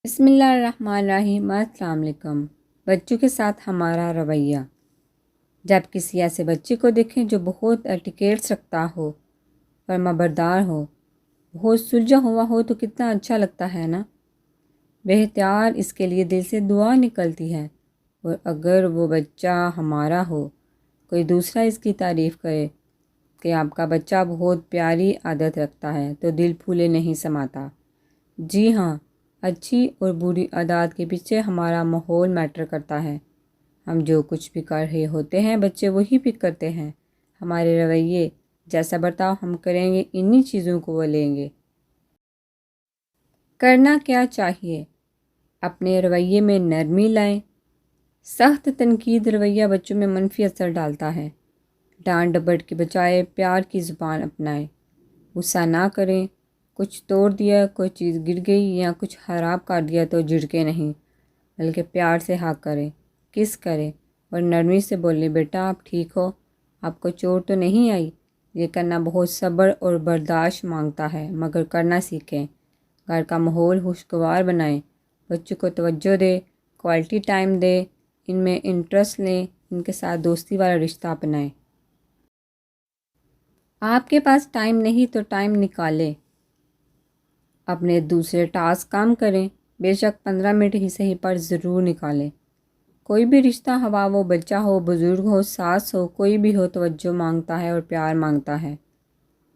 بسم اللہ الرحمن الرحیم۔ السلام علیکم۔ بچوں کے ساتھ ہمارا رویہ۔ جب کسی ایسے بچے کو دیکھیں جو بہت ایٹیکیٹس رکھتا ہو، فرما بردار ہو، بہت سلجھا ہوا ہو تو کتنا اچھا لگتا ہے نا۔ بے اختیار اس کے لیے دل سے دعا نکلتی ہے، اور اگر وہ بچہ ہمارا ہو، کوئی دوسرا اس کی تعریف کرے کہ آپ کا بچہ بہت پیاری عادت رکھتا ہے تو دل پھولے نہیں سماتا۔ جی ہاں، اچھی اور بری عادات کے پیچھے ہمارا ماحول میٹر کرتا ہے۔ ہم جو کچھ بھی کر رہے ہوتے ہیں بچے وہی پک کرتے ہیں۔ ہمارے رویے، جیسا برتاؤ ہم کریں گے، انہی چیزوں کو وہ لیں گے۔ کرنا کیا چاہیے؟ اپنے رویے میں نرمی لائیں۔ سخت تنقید رویہ بچوں میں منفی اثر ڈالتا ہے۔ ڈانٹ ڈپٹ کے بجائے پیار کی زبان اپنائیں۔ غصہ نہ کریں۔ کچھ توڑ دیا، کوئی چیز گر گئی یا کچھ خراب کر دیا تو جھڑکے نہیں، بلکہ پیار سے ہگ کریں، کس کریں اور نرمی سے بولیں، بیٹا آپ ٹھیک ہو، آپ کو چوٹ تو نہیں آئی؟ یہ کرنا بہت صبر اور برداشت مانگتا ہے، مگر کرنا سیکھیں۔ گھر کا ماحول خوشگوار بنائیں۔ بچوں کو توجہ دیں، کوالٹی ٹائم دیں، ان میں انٹرسٹ لیں، ان کے ساتھ دوستی والا رشتہ اپنائیں۔ آپ کے پاس ٹائم نہیں تو ٹائم نکالیں۔ اپنے دوسرے ٹاسک کام کریں، بے شک 15 منٹ ہی صحیح پر ضرور نکالیں۔ کوئی بھی رشتہ ہوا، وہ بچہ ہو، بزرگ ہو، ساس ہو، کوئی بھی ہو، توجہ مانگتا ہے اور پیار مانگتا ہے۔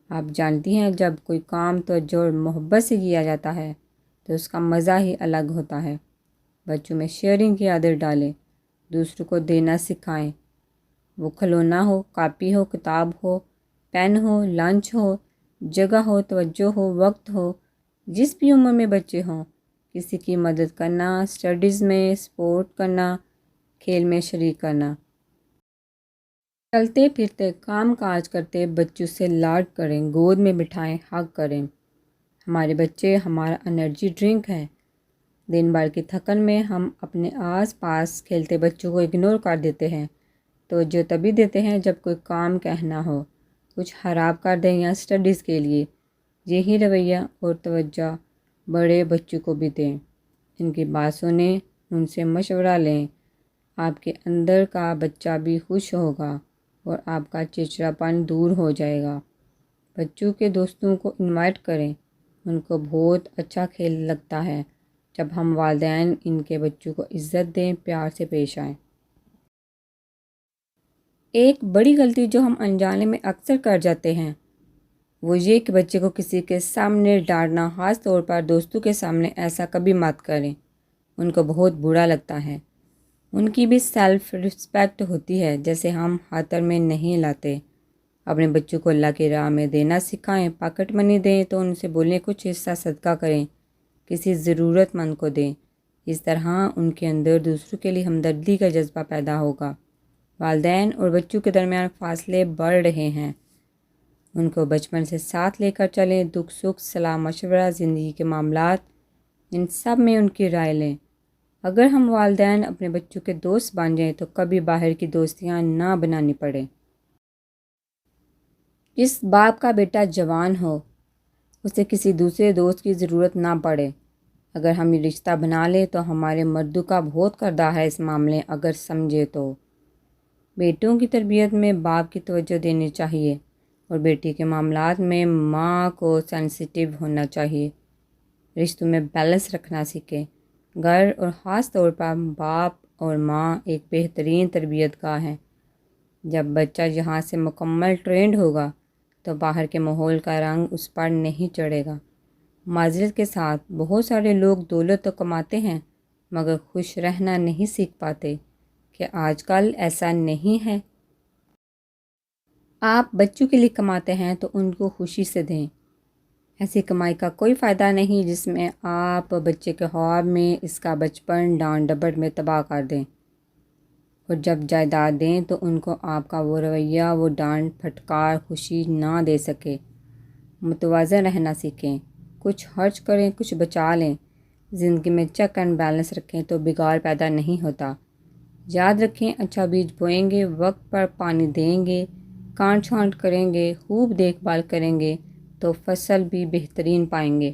آپ جانتی ہیں جب کوئی کام توجہ اور محبت سے کیا جاتا ہے تو اس کا مزہ ہی الگ ہوتا ہے۔ بچوں میں شیئرنگ کی عادت ڈالیں، دوسروں کو دینا سکھائیں۔ وہ کھلونا ہو، کاپی ہو، کتاب ہو، پین ہو، لنچ ہو، جگہ ہو، توجہ ہو، وقت ہو، جس بھی عمر میں بچے ہوں، کسی کی مدد کرنا، اسٹڈیز میں سپورٹ کرنا، کھیل میں شریک کرنا۔ چلتے پھرتے کام کاج کرتے بچوں سے لاڈ کریں، گود میں بٹھائیں، ہگ کریں۔ ہمارے بچے ہمارا انرجی ڈرنک ہے۔ دن بھر کی تھکن میں ہم اپنے آس پاس کھیلتے بچوں کو اگنور کر دیتے ہیں۔ توجہ تبھی دیتے ہیں جب کوئی کام کہنا ہو، کچھ خراب کر دیں یا اسٹڈیز کے لیے۔ یہی رویہ اور توجہ بڑے بچوں کو بھی دیں۔ ان کی بات سنیں، ان سے مشورہ لیں۔ آپ کے اندر کا بچہ بھی خوش ہوگا اور آپ کا چڑچڑاپن دور ہو جائے گا۔ بچوں کے دوستوں کو انوائٹ کریں۔ ان کو بہت اچھا کھیل لگتا ہے جب ہم والدین ان کے بچوں کو عزت دیں، پیار سے پیش آئیں۔ ایک بڑی غلطی جو ہم انجانے میں اکثر کر جاتے ہیں وہ یہ کہ بچے کو کسی کے سامنے ڈانٹنا، خاص طور پر دوستوں کے سامنے ایسا کبھی مت کریں، ان کو بہت برا لگتا ہے۔ ان کی بھی سیلف رسپیکٹ ہوتی ہے، جیسے ہم خاطر میں نہیں لاتے۔ اپنے بچوں کو اللہ کی راہ میں دینا سکھائیں۔ پاکٹ منی دیں تو ان سے بولیں کچھ حصہ صدقہ کریں، کسی ضرورت مند کو دیں۔ اس طرح ان کے اندر دوسروں کے لیے ہمدردی کا جذبہ پیدا ہوگا۔ والدین اور بچوں کے درمیان فاصلے بڑھ رہے ہیں، ان کو بچپن سے ساتھ لے کر چلیں۔ دکھ سکھ، صلاح مشورہ، زندگی کے معاملات، ان سب میں ان کی رائے لیں۔ اگر ہم والدین اپنے بچوں کے دوست بن جائیں تو کبھی باہر کی دوستیاں نہ بنانی پڑیں۔ جس باپ کا بیٹا جوان ہو، اسے کسی دوسرے دوست کی ضرورت نہ پڑے۔ اگر ہم یہ رشتہ بنا لیں تو ہمارے مردوں کا بہت کردہ ہے اس معاملے، اگر سمجھے تو۔ بیٹوں کی تربیت میں باپ کی توجہ دینی چاہیے اور بیٹی کے معاملات میں ماں کو سینسیٹیو ہونا چاہیے۔ رشتوں میں بیلنس رکھنا سیکھیں۔ گھر اور خاص طور پر باپ اور ماں ایک بہترین تربیت گاہ ہیں۔ جب بچہ یہاں سے مکمل ٹرینڈ ہوگا تو باہر کے ماحول کا رنگ اس پر نہیں چڑھے گا۔ معذرت کے ساتھ، بہت سارے لوگ دولت تو کماتے ہیں مگر خوش رہنا نہیں سیکھ پاتے۔ کہ آج کل ایسا نہیں ہے؟ آپ بچوں کے لیے کماتے ہیں تو ان کو خوشی سے دیں۔ ایسی کمائی کا کوئی فائدہ نہیں جس میں آپ بچے کے خواب میں اس کا بچپن ڈانٹ ڈپٹ میں تباہ کر دیں، اور جب جائیداد دیں تو ان کو آپ کا وہ رویہ، وہ ڈانٹ پھٹکار خوشی نہ دے سکے۔ متوازن رہنا سیکھیں، کچھ خرچ کریں، کچھ بچا لیں۔ زندگی میں چیک اینڈ بیلنس رکھیں تو بگاڑ پیدا نہیں ہوتا۔ یاد رکھیں، اچھا بیج بوئیں گے، وقت پر پانی دیں گے، کانٹ چھانٹ کریں گے، خوب دیکھ بھال کریں گے تو فصل بھی بہترین پائیں گے۔